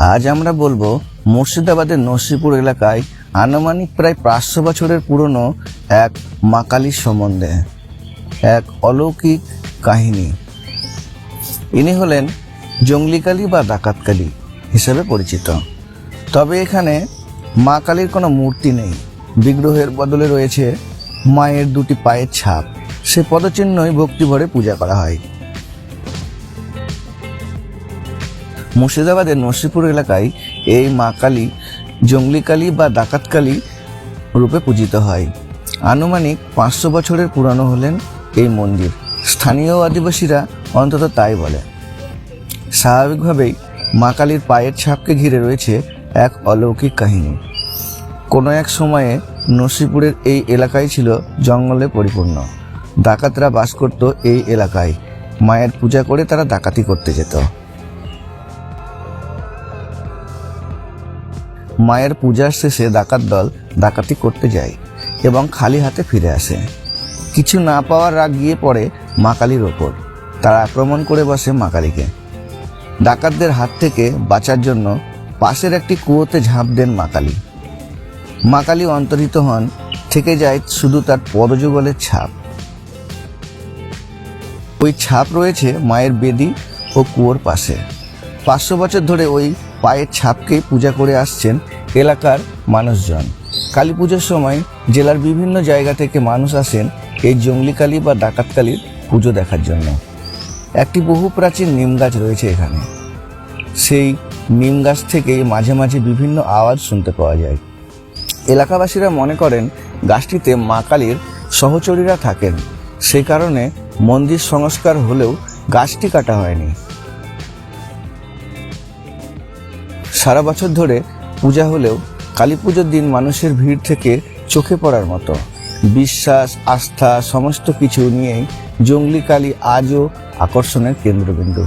আজ আমরা বলবো মুর্শিদাবাদের নরসিংপুর এলাকায় আনুমানিক প্রায় 500 বছরের পুরনো এক মা কালীর সম্বন্ধে এক অলৌকিক কাহিনী। ইনি হলেন জঙ্গলি কালী বা ডাকাত কালী হিসেবে পরিচিত। তবে এখানে মা কালীর কোনো মূর্তি নেই, বিগ্রহের বদলে রয়েছে মায়ের দুটি পায়ের ছাপ। সে পদচিহ্নই ভক্তিভরে পূজা করা হয়। মুর্শিদাবাদের নরসিংপুর এলাকায় এই মা কালী জঙ্গলি কালী বা ডাকাত কালী রূপে পূজিত হয়। আনুমানিক 500 বছরের পুরানো হলেন এই মন্দির। স্থানীয় আদিবাসীরা অন্তত তাই বলে। স্বাভাবিকভাবেই মা কালীর পায়ের ছাপকে ঘিরে রয়েছে এক অলৌকিক কাহিনী। কোনো এক সময়ে নরসিংপুরের এই এলাকায় ছিল জঙ্গলে পরিপূর্ণ। ডাকাতরা বাস করত এই এলাকায়। মায়ের পূজা করে তারা ডাকাতি করতে যেত। মায়ের পূজার শেষে ডাকাত দল ডাকাতি করতে যায় এবং খালি হাতে ফিরে আসে। কিছু না পাওয়ার রাগ গিয়ে পড়ে মা কালীর ওপর। তারা আক্রমণ করে বসে মা কালীকে। ডাকাতদের হাত থেকে বাঁচার জন্য পাশের একটি কুয়োতে ঝাঁপ দেন মা কালী। মা কালী অন্তর্হিত হন, থেকে যায় শুধু তার পদযুগলের ছাপ। ওই ছাপ রয়েছে মায়ের বেদি ও কুয়োর পাশে। 500 বছর ধরে ওই পায়ের ছাপকেই পূজা করে আসছেন এলাকার মানুষজন। কালী পুজোর সময় জেলার বিভিন্ন জায়গা থেকে মানুষ আসেন এই জঙ্গলি কালী বা ডাকাত কালীর পুজো দেখার জন্য। একটি বহু প্রাচীন নিম গাছ রয়েছে এখানে। সেই নিম গাছ থেকেই মাঝে মাঝে বিভিন্ন আওয়াজ শুনতে পাওয়া যায়। এলাকাবাসীরা মনে করেন গাছটিতে মা কালীর সহচরীরা থাকেন। সেই কারণে মন্দির সংস্কার হলেও গাছটি কাটা হয়নি। সারা বছর ধরে পূজা হলেও কালী পুজোর দিন মানুষের ভিড় থেকে চোখে পড়ার মতো। বিশ্বাস, আস্থা সমস্ত কিছু নিয়েই জঙ্গলি কালী আজও আকর্ষণের কেন্দ্রবিন্দু।